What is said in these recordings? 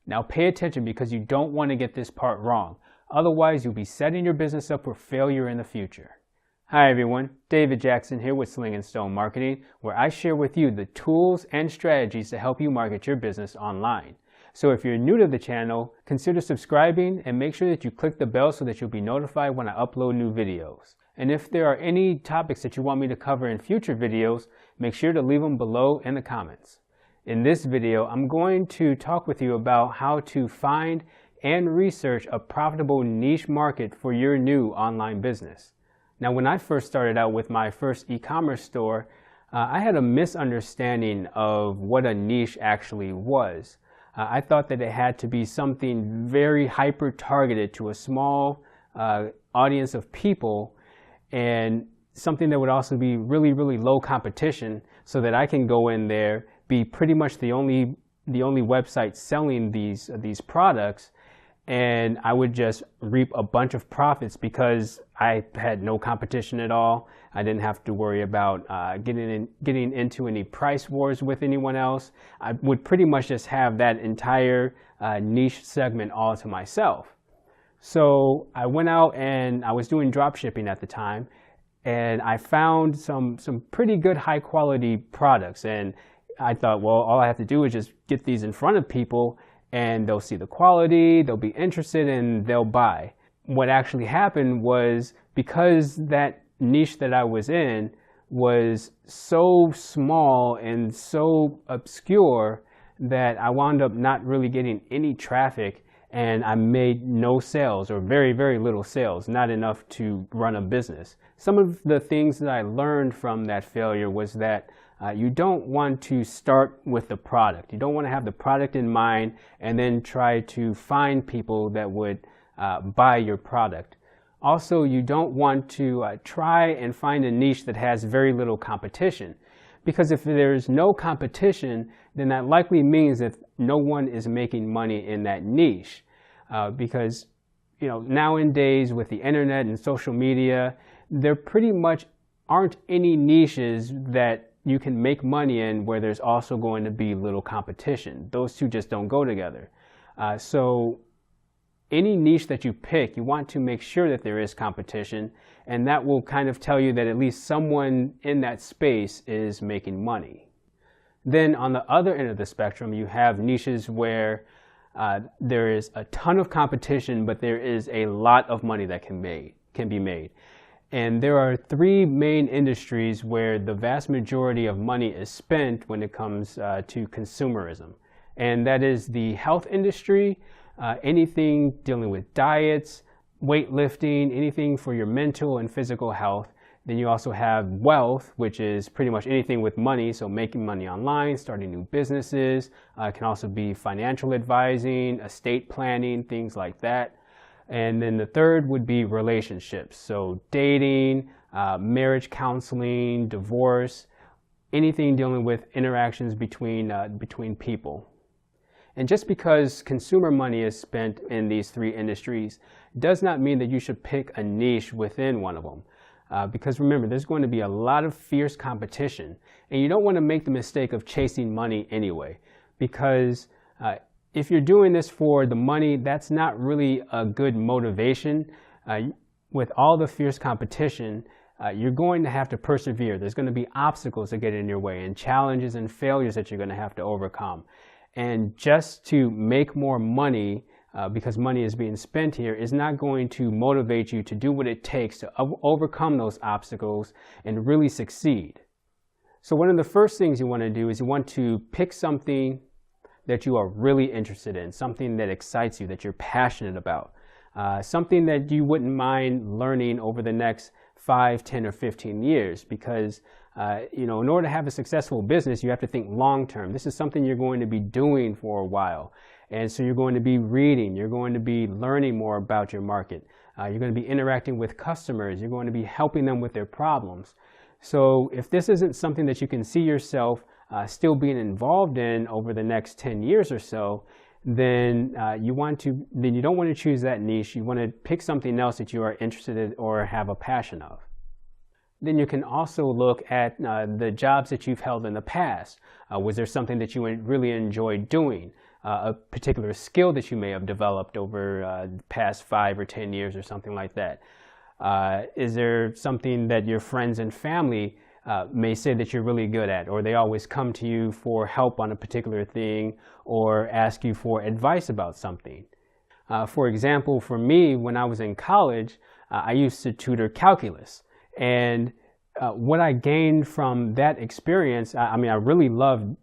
Now pay attention because you don't want to get this part wrong. Otherwise, you'll be setting your business up for failure in the future. Hi everyone, David Jackson here with Sling & Stone Marketing, where I share with you the tools and strategies to help you market your business online. So if you're new to the channel, consider subscribing and make sure that you click the bell so that you'll be notified when I upload new videos. And if there are any topics that you want me to cover in future videos, make sure to leave them below in the comments. In this video, I'm going to talk with you about how to find and research a profitable niche market for your new online business. Now, when I first started out with my first e-commerce store, I had a misunderstanding of what a niche actually was. I thought that it had to be something very hyper-targeted to a small audience of people, and something that would also be really, really low competition so that I can go in there, be pretty much the only website selling these products, and I would just reap a bunch of profits because I had no competition at all. I didn't have to worry about getting into any price wars with anyone else. I would pretty much just have that entire niche segment all to myself. So I went out and I was doing drop shipping at the time, and I found some pretty good high quality products, and I thought, well, all I have to do is just get these in front of people and they'll see the quality, they'll be interested, and they'll buy. What actually happened was, because that niche that I was in was so small and so obscure, that I wound up not really getting any traffic, and I made no sales, or very, very little sales, not enough to run a business. Some of the things that I learned from that failure was that you don't want to start with the product. You don't want to have the product in mind and then try to find people that would buy your product. Also, you don't want to try and find a niche that has very little competition, because if there's no competition, then that likely means that no one is making money in that niche. Because nowadays with the internet and social media, there pretty much aren't any niches that you can make money in where there's also going to be little competition. Those two just don't go together. So any niche that you pick, you want to make sure that there is competition, and that will kind of tell you that at least someone in that space is making money. Then on the other end of the spectrum, you have niches where there is a ton of competition, but there is a lot of money that can be made. And there are three main industries where the vast majority of money is spent when it comes to consumerism. And that is the health industry, anything dealing with diets, weightlifting, anything for your mental and physical health. Then you also have wealth, which is pretty much anything with money, so making money online, starting new businesses. It can also be financial advising, estate planning, things like that. And then the third would be relationships, so dating, marriage counseling, divorce, anything dealing with interactions between people. And just because consumer money is spent in these three industries does not mean that you should pick a niche within one of them. Because remember, there's going to be a lot of fierce competition, and you don't want to make the mistake of chasing money anyway, because if you're doing this for the money, that's not really a good motivation. With all the fierce competition, you're going to have to persevere. There's going to be obstacles that get in your way, and challenges and failures that you're going to have to overcome. And just to make more money, because money is being spent here, is not going to motivate you to do what it takes to overcome those obstacles and really succeed. So one of the first things you want to do is you want to pick something that you are really interested in, something that excites you, that you're passionate about, something that you wouldn't mind learning over the next 5, 10, or 15 years, because in order to have a successful business, you have to think long term. This is something you're going to be doing for a while. And so you're going to be reading, you're going to be learning more about your market, you're going to be interacting with customers, you're going to be helping them with their problems. So if this isn't something that you can see yourself still being involved in over the next 10 years or so, then you don't want to choose that niche. You want to pick something else that you are interested in or have a passion of. Then you can also look at the jobs that you've held in the past. Was there something that you really enjoyed doing? a particular skill that you may have developed over the past 5 or 10 years or something like that? Is there something that your friends and family may say that you're really good at, or they always come to you for help on a particular thing or ask you for advice about something? For example, for me, when I was in college, I used to tutor calculus. And what I gained from that experience, I really loved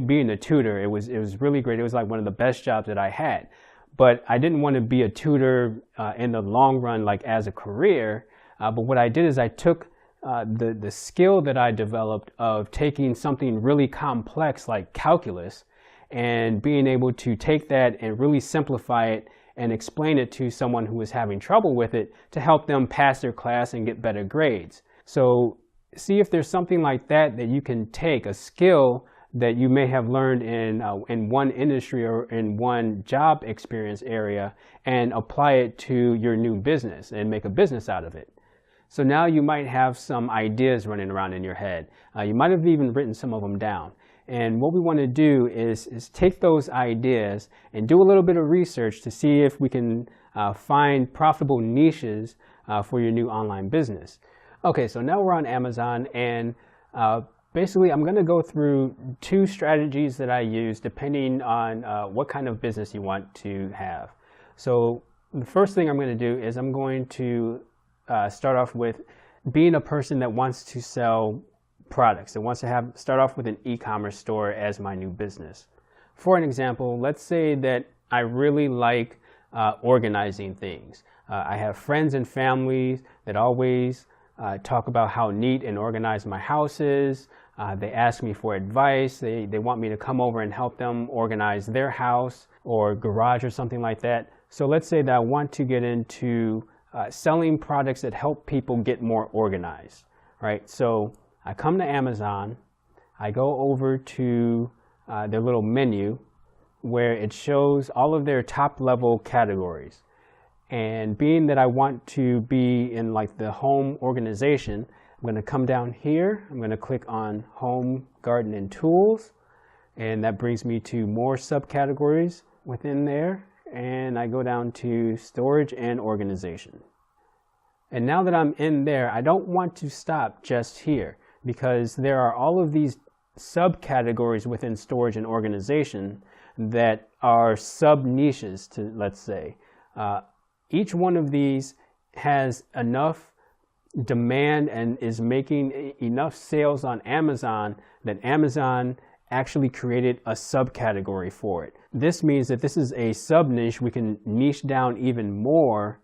being a tutor. It was really great. It was like one of the best jobs that I had. But I didn't want to be a tutor in the long run, like as a career. But what I did is I took the skill that I developed of taking something really complex like calculus and being able to take that and really simplify it and explain it to someone who was having trouble with it to help them pass their class and get better grades. So see if there's something like that that you can take, a skill that you may have learned in one industry or in one job experience area, and apply it to your new business and make a business out of it. So now you might have some ideas running around in your head. You might have even written some of them down. And what we want to do is take those ideas and do a little bit of research to see if we can find profitable niches for your new online business. Okay, so now we're on Amazon, and basically I'm going to go through 2 strategies that I use depending on what kind of business you want to have. So the first thing I'm going to do is I'm going to start off with being a person that wants to sell products, that wants to start off with an e-commerce store as my new business. For an example, let's say that I really like organizing things. I have friends and families that always talk about how neat and organized my house is. They ask me for advice. They want me to come over and help them organize their house or garage or something like that. So let's say that I want to get into selling products that help people get more organized, right? So I come to Amazon, I go over to their little menu where it shows all of their top level categories. And being that I want to be in like the home organization, I'm going to come down here, I'm going to click on Home, Garden, and Tools, and that brings me to more subcategories within there, and I go down to Storage and Organization. And now that I'm in there, I don't want to stop just here, because there are all of these subcategories within Storage and Organization that are sub-niches, let's say. Each one of these has enough demand and is making enough sales on Amazon that Amazon actually created a subcategory for it. This means that this is a sub-niche. We can niche down even more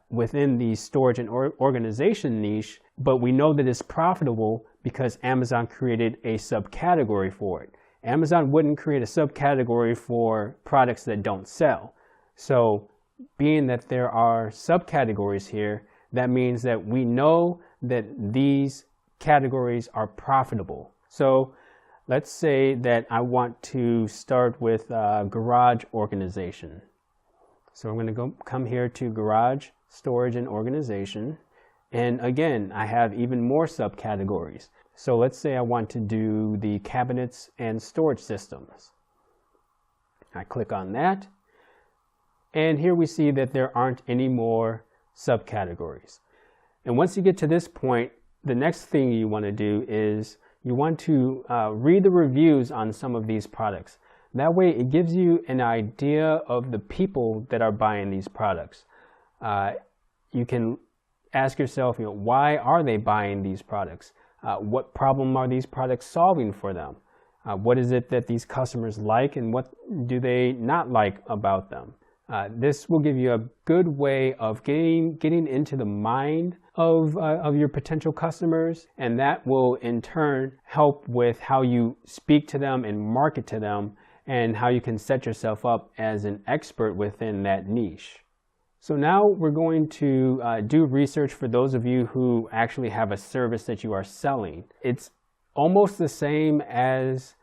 within the storage and organization niche, but we know that it's profitable because Amazon created a subcategory for it. Amazon wouldn't create a subcategory for products that don't sell. So being that there are subcategories here, that means that we know that these categories are profitable. So let's say that I want to start with garage organization. So I'm going to come here to garage, storage, and organization. And again, I have even more subcategories. So let's say I want to do the cabinets and storage systems. I click on that. And here we see that there aren't any more subcategories. And once you get to this point, the next thing you want to do is you want to read the reviews on some of these products. That way it gives you an idea of the people that are buying these products. You can ask yourself, why are they buying these products? What problem are these products solving for them? What is it that these customers like, and what do they not like about them? This will give you a good way of getting into the mind of your potential customers, and that will in turn help with how you speak to them and market to them, and how you can set yourself up as an expert within that niche. So now we're going to do research for those of you who actually have a service that you are selling. It's almost the same as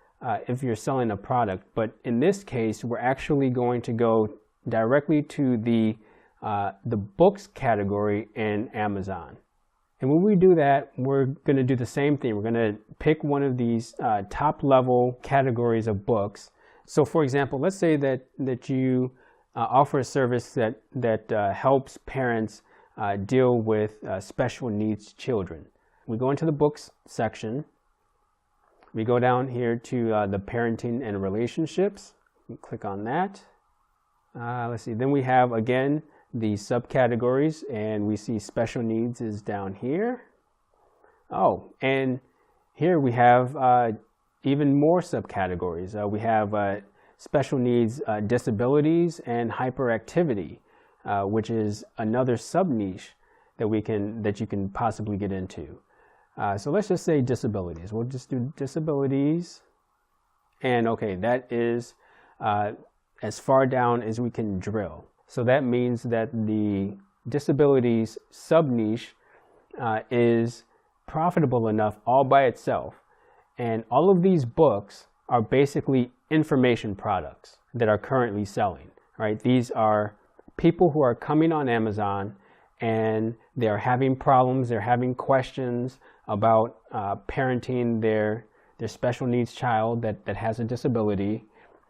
if you're selling a product, but in this case, we're actually going to go directly to the books category in Amazon. And when we do that, we're going to do the same thing. We're going to pick one of these top level categories of books. So for example, let's say that you offer a service that helps parents deal with special needs children. We go into the books section. We go down here to the parenting and relationships. We click on that. Let's see, then we have again the subcategories, and we see special needs is down here. Oh, and here we have even more subcategories. We have special needs, disabilities, and hyperactivity, which is another sub-niche that you can possibly get into. So let's just say disabilities. We'll just do disabilities. And okay, that is as far down as we can drill. So that means that the disabilities sub-niche is profitable enough all by itself. And all of these books are basically information products that are currently selling, right? These are people who are coming on Amazon and they're having problems, they're having questions about parenting their special needs child that has a disability,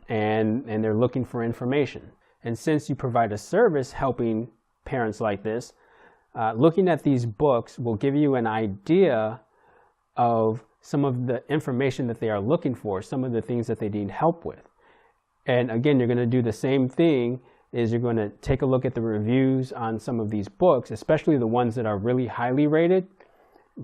and they're looking for information. And since you provide a service helping parents like this, looking at these books will give you an idea of some of the information that they are looking for, some of the things that they need help with. And again, you're going to do the same thing, is you're going to take a look at the reviews on some of these books, especially the ones that are really highly rated.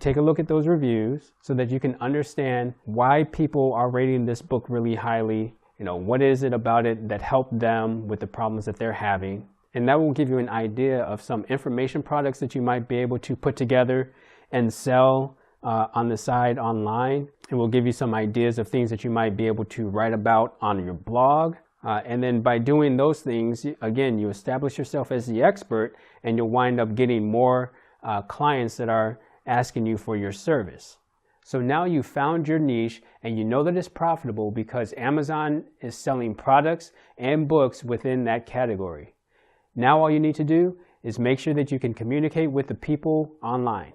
Take a look at those reviews so that you can understand why people are rating this book really highly. You know, what is it about it that helped them with the problems that they're having? And that will give you an idea of some information products that you might be able to put together and sell on the side online. It will give you some ideas of things that you might be able to write about on your blog. And then by doing those things, again, you establish yourself as the expert, and you'll wind up getting more clients that are asking you for your service. So now you found your niche, and you know that it's profitable because Amazon is selling products and books within that category. Now all you need to do is make sure that you can communicate with the people online.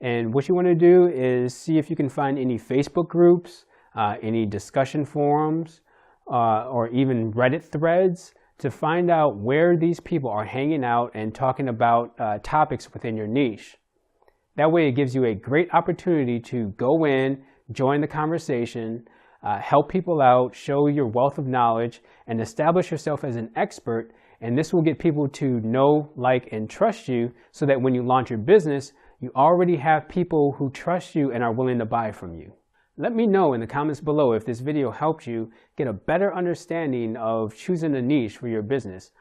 And what you want to do is see if you can find any Facebook groups, any discussion forums, or even Reddit threads to find out where these people are hanging out and talking about topics within your niche. That way it gives you a great opportunity to go in, join the conversation, help people out, show your wealth of knowledge, and establish yourself as an expert. And this will get people to know, like, and trust you so that when you launch your business, you already have people who trust you and are willing to buy from you. Let me know in the comments below if this video helped you get a better understanding of choosing a niche for your business,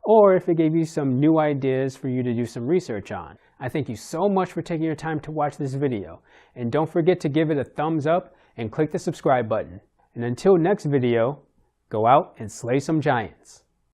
or if it gave you some new ideas for you to do some research on. I thank you so much for taking your time to watch this video, and don't forget to give it a thumbs up and click the subscribe button. And until next video, go out and slay some giants.